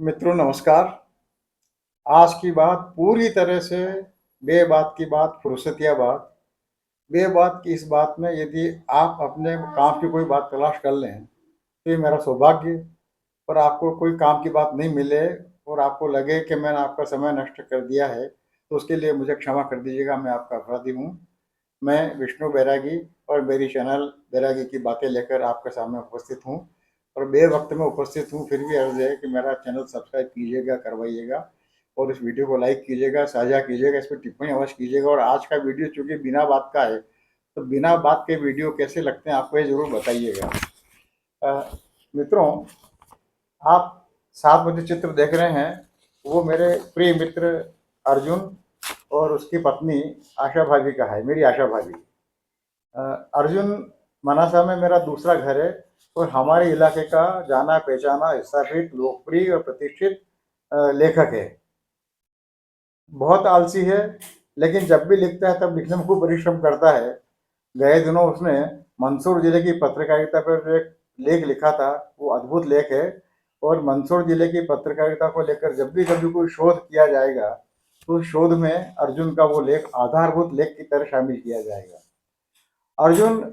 मित्रों नमस्कार। आज की बात पूरी तरह से बेबात की बात, फुर्सतिया बात। बेबात की इस बात में यदि आप अपने काम की कोई बात तलाश कर लें, तो ये मेरा सौभाग्य। और आपको कोई काम की बात नहीं मिले और आपको लगे कि मैंने आपका समय नष्ट कर दिया है, तो उसके लिए मुझे क्षमा कर दीजिएगा, मैं आपका अपराधी हूँ। मैं विष्णु बैरागी और मेरी चैनल बैरागी की बातें लेकर आपके सामने उपस्थित हूँ। और बेवक्त में उपस्थित हूँ, फिर भी अर्ज़ है कि मेरा चैनल सब्सक्राइब कीजिएगा, करवाइएगा और इस वीडियो को लाइक कीजिएगा, साझा कीजिएगा, इस पर टिप्पणी अवश्य कीजिएगा। और आज का वीडियो चूँकि बिना बात का है, तो बिना बात के वीडियो कैसे लगते हैं आपको ये ज़रूर बताइएगा। मित्रों, आप साथ में जो चित्र देख रहे हैं, वो मेरे प्रिय मित्र अर्जुन और उसकी पत्नी आशा भाभी का है, मेरी आशा भाभी। अर्जुन मनासा में मेरा दूसरा घर है और हमारे इलाके का जाना पहचाना स्थापित लोकप्रिय और प्रतिष्ठित लेखक है। बहुत आलसी है, लेकिन जब भी लिखता है तब लिखने में खूब परिश्रम करता है। गए दिनों उसने मंदसौर जिले की पत्रकारिता पर जो एक लेख लिखा था, वो अद्भुत लेख है। और मंदसौर जिले की पत्रकारिता को लेकर जब भी कभी कोई शोध किया जाएगा, तो उस शोध में अर्जुन का वो लेख आधारभूत लेख की तरह शामिल किया जाएगा। अर्जुन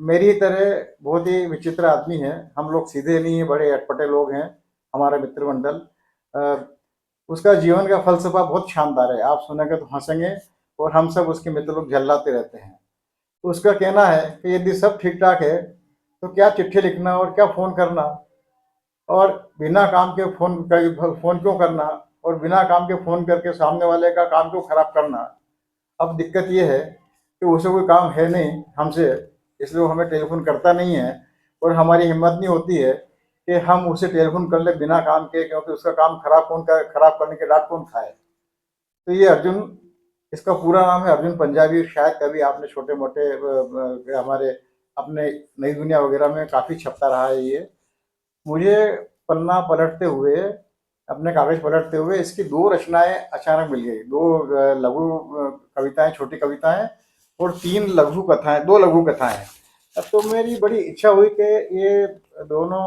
मेरी तरह बहुत ही विचित्र आदमी है। हम लोग सीधे नहीं हैं, बड़े अटपटे लोग हैं। हमारा मित्रमंडल, उसका जीवन का फलसफा बहुत शानदार है। आप सुनेंगे तो हंसेंगे और हम सब उसके मित्र लोग झल्लाते रहते हैं। तो उसका कहना है कि यदि सब ठीक ठाक है, तो क्या चिट्ठी लिखना और क्या फ़ोन करना, और बिना काम के फ़ोन क्यों करना, और बिना काम के फ़ोन करके सामने वाले का काम क्यों खराब करना। अब दिक्कत ये है कि उसे कोई काम है नहीं हमसे, इसलिए वो हमें टेलीफोन करता नहीं है। और हमारी हिम्मत नहीं होती है कि हम उसे टेलीफोन कर ले बिना काम के, क्योंकि उसका काम खराब करने के डांट कौन खाए। तो ये अर्जुन, इसका पूरा नाम है अर्जुन पंजाबी। शायद कभी आपने छोटे मोटे हमारे अपने नई दुनिया वगैरह में काफ़ी छपता रहा है ये। मुझे पन्ना पलटते हुए, अपने कागज पलटते हुए इसकी दो रचनाएं अचानक मिल गई। दो लघु कविताएं, छोटी कविताएं, और तीन लघु कथाएं, दो लघु कथाएं। अब तो मेरी बड़ी इच्छा हुई कि ये दोनों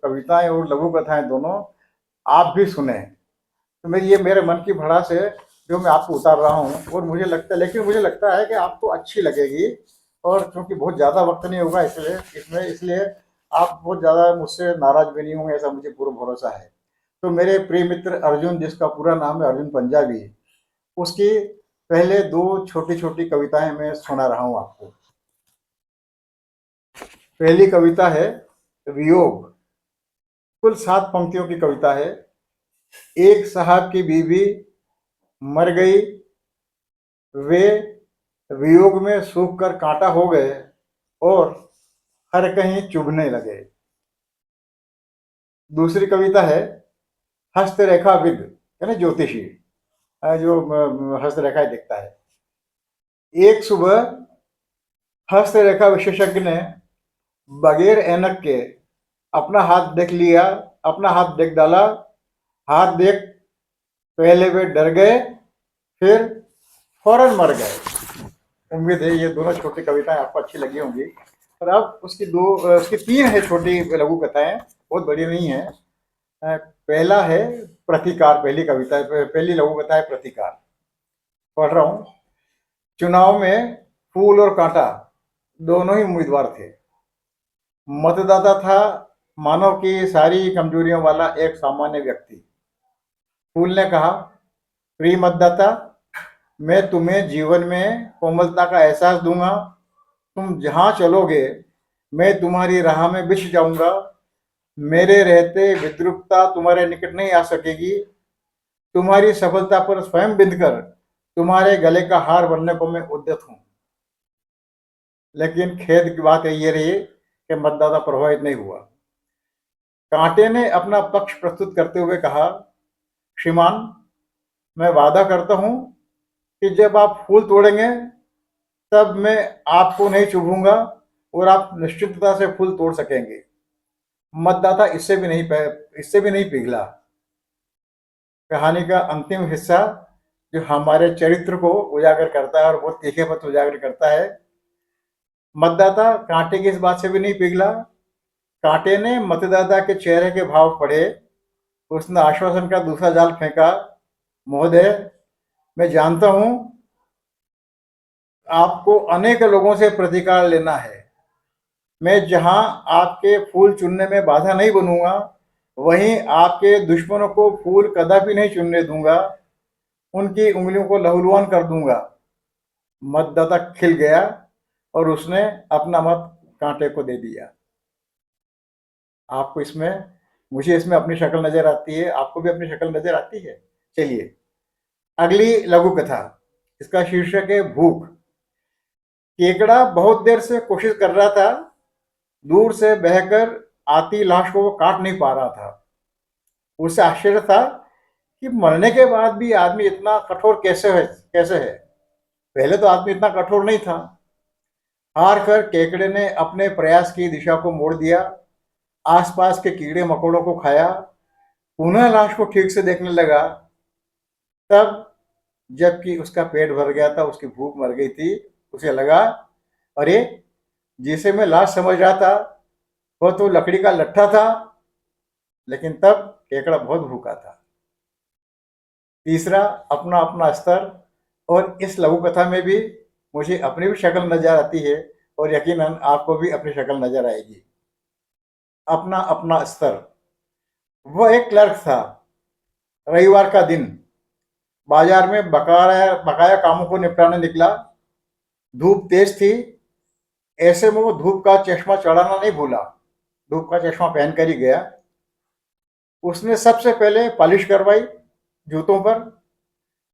कविताएं और लघु कथाएं दोनों आप भी सुने। तो मेरी ये मेरे मन की भड़ास है जो मैं आपको उतार रहा हूँ। और मुझे लगता है कि आपको अच्छी लगेगी। और क्योंकि बहुत ज़्यादा वक्त नहीं होगा इसलिए आप बहुत ज़्यादा मुझसे नाराज भी नहीं होंगे, ऐसा मुझे पूरा भरोसा है। तो मेरे प्रिय मित्र अर्जुन, जिसका पूरा नाम है अर्जुन पंजाबी, उसकी पहले दो छोटी छोटी कविताएं मैं सुना रहा हूँ आपको। पहली कविता है वियोग। कुल 7 पंक्तियों की कविता है। एक साहब की बीवी मर गई, वे वियोग में सूख कर कांटा हो गए और हर कहीं चुभने लगे। दूसरी कविता है हस्तरेखाविद, यानी ज्योतिषी, जो हस्तरेखाएं देखता है। एक सुबह हस्तरेखा विशेषज्ञ ने बगैर ऐनक के अपना हाथ देख लिया, अपना हाथ देख डाला। हाथ देख पहले वे डर गए, फिर फौरन मर गए। उम्मीद है ये दोनों छोटी कविताएं आपको अच्छी लगी होंगी। और अब उसकी 3 है छोटी लघु कथाएं, बहुत बड़ी नहीं है। पहला है प्रतिकार। पहली लघु कथा है प्रतिकार। पढ़ रहा हूँ। चुनाव में फूल और कांटा दोनों ही उम्मीदवार थे। मतदाता था मानव की सारी कमजोरियों वाला एक सामान्य व्यक्ति। फूल ने कहा, प्रिय मतदाता, मैं तुम्हें जीवन में कोमलता का एहसास दूंगा। तुम जहां चलोगे मैं तुम्हारी राह में बिछ जाऊंगा। मेरे रहते विद्रुपता तुम्हारे निकट नहीं आ सकेगी। तुम्हारी सफलता पर स्वयं बिंदकर तुम्हारे गले का हार बनने को मैं उद्यत हूं। लेकिन खेद की बात ये रही कि मतदाता प्रभावित नहीं हुआ। कांटे ने अपना पक्ष प्रस्तुत करते हुए कहा, श्रीमान, मैं वादा करता हूं कि जब आप फूल तोड़ेंगे तब मैं आपको नहीं चुभूंगा और आप निश्चितता से फूल तोड़ सकेंगे। मतदाता इससे भी नहीं पिघला। कहानी का अंतिम हिस्सा जो हमारे चरित्र को उजागर करता है और बहुत तीखे पत्र उजागर करता है। मतदाता कांटे की इस बात से भी नहीं पिघला। कांटे ने मतदाता के चेहरे के भाव पढ़े उसने आश्वासन का दूसरा जाल फेंका, महोदय, मैं जानता हूं आपको अनेक लोगों से प्रतिकार लेना है। मैं जहां आपके फूल चुनने में बाधा नहीं बनूंगा, वहीं आपके दुश्मनों को फूल कदापि नहीं चुनने दूंगा, उनकी उंगलियों को लहूलुहान कर दूंगा। मतदाता खिल गया और उसने अपना मत कांटे को दे दिया। आपको इसमें, मुझे इसमें अपनी शक्ल नजर आती है, आपको भी अपनी शक्ल नजर आती है। चलिए अगली लघु कथा, इसका शीर्षक है भूख। केकड़ा बहुत देर से कोशिश कर रहा था, दूर से बहकर आती लाश को वो काट नहीं पा रहा था। उसे आश्चर्य था कि मरने के बाद भी आदमी इतना कठोर कैसे है। पहले तो आदमी इतना कठोर नहीं था। हार कर केकड़े ने अपने प्रयास की दिशा को मोड़ दिया, आसपास के कीड़े मकोड़ों को खाया, पुनः लाश को ठीक से देखने लगा। तब जबकि उसका पेट भर गया था, उसकी भूख मर गई थी, उसे लगा, अरे, जिसे मैं लाश समझ रहा था वह तो लकड़ी का लट्ठा था। लेकिन तब केकड़ा बहुत भूखा था। तीसरा, अपना अपना स्तर। और इस लघु कथा में भी मुझे अपनी भी शक्ल नजर आती है और यकीनन आपको भी अपनी शक्ल नजर आएगी। अपना अपना स्तर। वह एक क्लर्क था। रविवार का दिन, बाजार में बकाया बकाया कामों को निपटाने निकला। धूप तेज थी, ऐसे में वो धूप का चश्मा चढ़ाना नहीं भूला। धूप का चश्मा पहन कर ही गया। उसने सबसे पहले पॉलिश करवाई जूतों पर,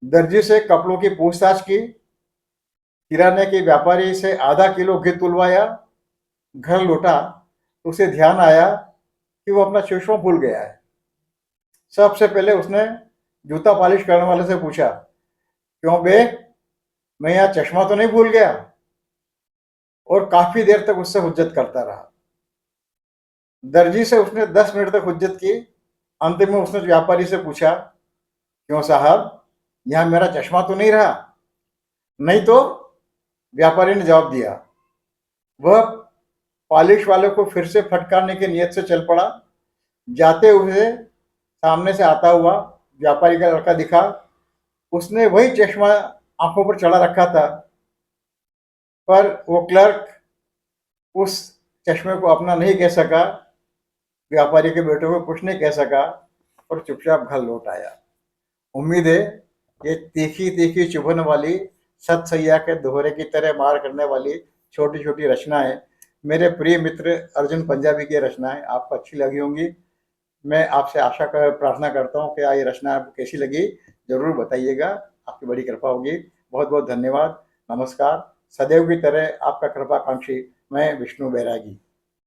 दर्जी से कपड़ों की पूछताछ की, किराने के व्यापारी से आधा किलो घी तुलवाया। घर लौटा तो उसे ध्यान आया कि वो अपना चश्मा भूल गया है। सबसे पहले उसने जूता पॉलिश करने वाले से पूछा, क्यों बे, मैं यहाँ चश्मा तो नहीं भूल गया? और काफी देर तक उससे हुज्जत करता रहा। दर्जी से उसने 10 मिनट तक हुज्जत की। अंत में उसने व्यापारी से पूछा, क्यों साहब, यहाँ मेरा चश्मा तो नहीं रहा? नहीं तो, व्यापारी ने जवाब दिया। वह पॉलिश वाले को फिर से फटकारने की नीयत से चल पड़ा। जाते हुए सामने से आता हुआ व्यापारी का लड़का दिखा। उसने वही चश्मा आंखों पर चढ़ा रखा था, पर वो क्लर्क उस चश्मे को अपना नहीं कह सका, व्यापारी के बेटे को कुछ नहीं कह सका और चुपचाप घर लौट आया। उम्मीद है ये तीखी तीखी चुभन वाली, सत सैया के दोहरे की तरह मार करने वाली छोटी छोटी रचनाएं, मेरे प्रिय मित्र अर्जुन पंजाबी की रचनाएं आपको अच्छी लगी होंगी। मैं आपसे आशा कर प्रार्थना करता हूँ कि ये रचना आपको कैसी लगी जरूर बताइएगा। आपकी बड़ी कृपा होगी। बहुत बहुत धन्यवाद। नमस्कार। सदैव की तरह आपका कृपाकांक्षी मैं विष्णु बैरागी।